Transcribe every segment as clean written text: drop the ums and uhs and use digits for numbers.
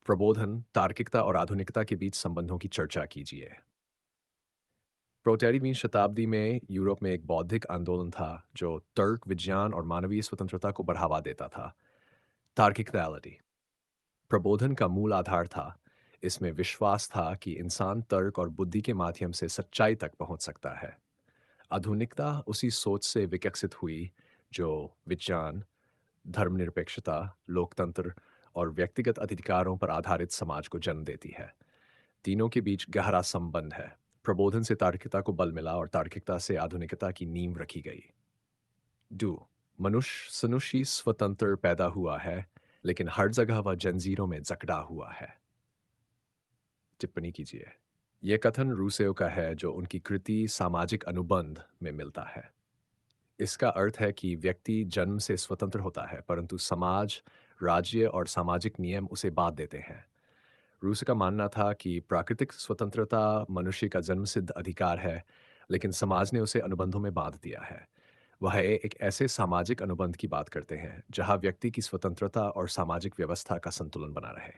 प्रबोधन, तार्किकता और आधुनिकता के बीच संबंधों की चर्चा कीजिए। 13वीं शताब्दी में यूरोप में एक बौद्धिक आंदोलन था जो तर्क, विज्ञान और मानवीय स्वतंत्रता को बढ़ावा देता था। तार्किकतालिटी प्रबोधन का मूल आधार था। इसमें विश्वास था कि इंसान तर्क और बुद्धि के माध्यम से सच्चाई तक पहुंच सकता है। आधुनिकता उसी सोच से विकसित हुई जो विज्ञान, धर्मनिरपेक्षता, लोकतंत्र और व्यक्तिगत अधिकारों पर आधारित समाज को जन्म देती है। तीनों के बीच गहरा संबंध है। प्रबोधन से तार्किकता को बल मिला और तार्किकता से आधुनिकता की नींव रखी गई। डू मनुष्य सनुषी स्वतंत्र पैदा हुआ है, लेकिन हर जगह वह जंजीरों में जकड़ा हुआ है। टिप्पणी कीजिए। यह कथन रूसेओ का है जो उनकी कृति सामाजिक अनुबंध में मिलता है। इसका अर्थ है कि व्यक्ति जन्म से स्वतंत्र होता है, परंतु समाज, राज्य और सामाजिक नियम उसे बांध देते हैं। रूस का मानना था कि प्राकृतिक स्वतंत्रता मनुष्य का जन्मसिद्ध अधिकार है, लेकिन समाज ने उसे अनुबंधों में बांध दिया है। वह एक ऐसे सामाजिक अनुबंध की बात करते हैं जहां व्यक्ति की स्वतंत्रता और सामाजिक व्यवस्था का संतुलन बना रहे।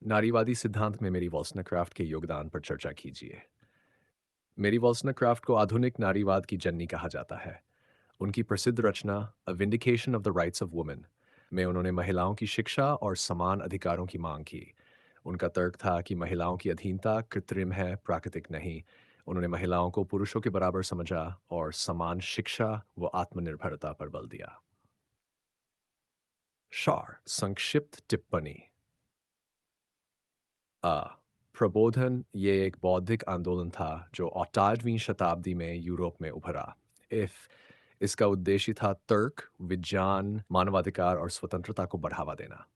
नारीवादी सिद्धांत में मेरी वॉल्सनक्राफ्ट के योगदान पर चर्चा कीजिए। मेरी वॉल्सनक्राफ्ट को आधुनिक नारीवाद की जननी कहा जाता है। उनकी प्रसिद्ध रचना a vindication of the rights of women में उन्होंने महिलाओं की शिक्षा और समान अधिकारों की मांग की। उनका तर्क था कि महिलाओं की अधीनता कृत्रिम है, प्राकृतिक नहीं। उन्होंने महिलाओं को पुरुषों के बराबर समझा और समान शिक्षा व आत्मनिर्भरता पर बल दिया। शॉर संक्षिप्त टिप्पणी। अ प्रबोधन ये एक बौद्धिक आंदोलन था जो 18वीं शताब्दी में यूरोप में उभरा। इफ इसका उद्देश्य था तर्क, विज्ञान, मानवाधिकार और स्वतंत्रता को बढ़ावा देना।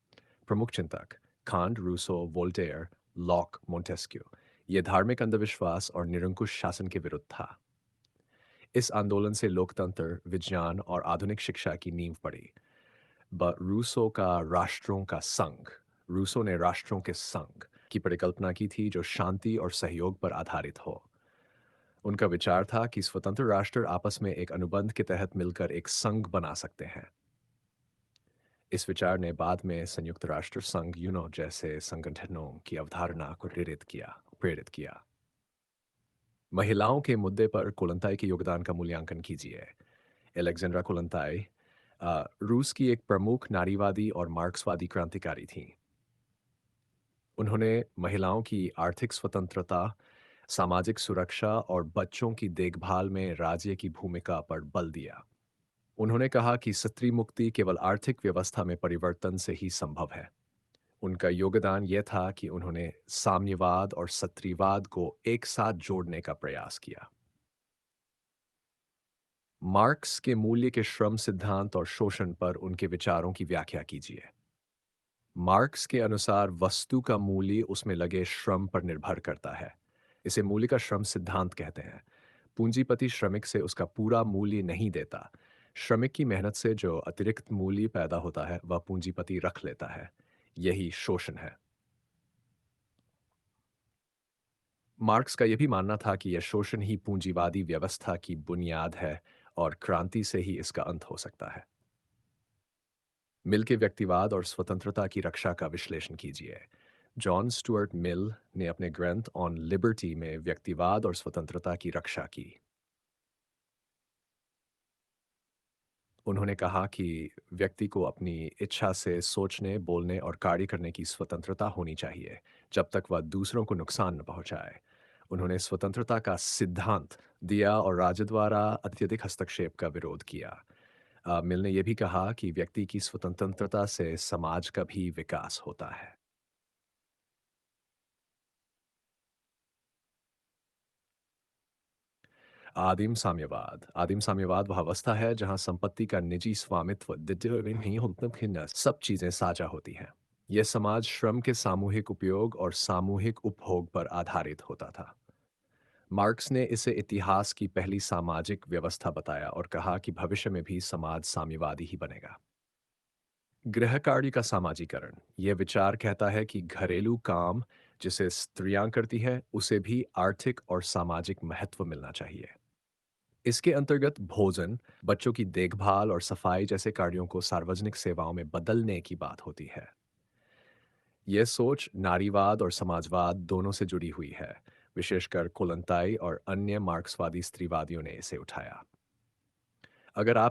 प्रमुख चिंतक Kant, Rousseau, Voltaire, Locke, Montesquieu. ये धार्मिक अंधविश्वास और निरंकुश शासन के विरुद्ध था। इस आंदोलन से लोकतंत्र, विज्ञान और आधुनिक शिक्षा की नींव पड़ी। रूसो का राष्ट्रों का संघ रूसो ने राष्ट्रों के संघ की परिकल्पना की थी जो शांति और सहयोग पर आधारित हो। उनका विचार था कि स्वतंत्र राष्ट्र आपस में एक अनुबंध के तहत मिलकर एक संघ बना सकते हैं। इस विचार ने बाद में संयुक्त राष्ट्र संघ यूनो जैसे संगठनों की अवधारणा को प्रेरित किया। महिलाओं के मुद्दे पर कोलंताई के योगदान का मूल्यांकन कीजिए। एलेक्जेंड्रा कोलंताई रूस की एक प्रमुख नारीवादी और मार्क्सवादी क्रांतिकारी थीं। उन्होंने महिलाओं की आर्थिक स्वतंत्रता, सामाजिक सुरक्षा और बच्चों की देखभाल में राज्य की भूमिका पर बल दिया। उन्होंने कहा कि स्त्री मुक्ति केवल आर्थिक व्यवस्था में परिवर्तन से ही संभव है। उनका योगदान यह था कि उन्होंने साम्यवाद और स्त्रीवाद को एक साथ जोड़ने का प्रयास किया। मार्क्स के मूल्य के श्रम सिद्धांत और शोषण पर उनके विचारों की व्याख्या कीजिए। मार्क्स के अनुसार वस्तु का मूल्य उसमें लगे श्रम पर निर्भर करता है। इसे मूल्य का श्रम सिद्धांत कहते हैं। पूंजीपति श्रमिक से उसका पूरा मूल्य नहीं देता। श्रमिक की मेहनत से जो अतिरिक्त मूल्य पैदा होता है वह पूंजीपति रख लेता है। यही शोषण है। मार्क्स का यह भी मानना था कि यह शोषण ही पूंजीवादी व्यवस्था की बुनियाद है और क्रांति से ही इसका अंत हो सकता है। मिल के व्यक्तिवाद और स्वतंत्रता की रक्षा का विश्लेषण कीजिए। जॉन स्टुअर्ट मिल ने अपने ग्रंथ ऑन लिबर्टी में व्यक्तिवाद और स्वतंत्रता की रक्षा की। उन्होंने कहा कि व्यक्ति को अपनी इच्छा से सोचने, बोलने और कार्य करने की स्वतंत्रता होनी चाहिए, जब तक वह दूसरों को नुकसान न पहुंचाए। उन्होंने स्वतंत्रता का सिद्धांत दिया और राज्य द्वारा अत्यधिक हस्तक्षेप का विरोध किया। मिल ने यह भी कहा कि व्यक्ति की स्वतंत्रता से समाज का भी विकास होता है। आदिम साम्यवाद वह अवस्था है जहां संपत्ति का निजी स्वामित्व नहीं होता, भिन्न सब चीजें साझा होती हैं। यह समाज श्रम के सामूहिक उपयोग और सामूहिक उपभोग पर आधारित होता था। मार्क्स ने इसे इतिहास की पहली सामाजिक व्यवस्था बताया और कहा कि भविष्य में भी समाज साम्यवादी ही बनेगा। गृह कार्य का सामाजिकरण यह विचार कहता है कि घरेलू काम जिसे स्त्रियां करती हैं उसे भी आर्थिक और सामाजिक महत्व मिलना चाहिए। इसके अंतर्गत भोजन, बच्चों की देखभाल और सफाई जैसे कार्यों को सार्वजनिक सेवाओं में बदलने की बात होती है। यह सोच नारीवाद और समाजवाद दोनों से जुड़ी हुई है, विशेषकर कोलंताई और अन्य मार्क्सवादी स्त्रीवादियों ने इसे उठाया। अगर आप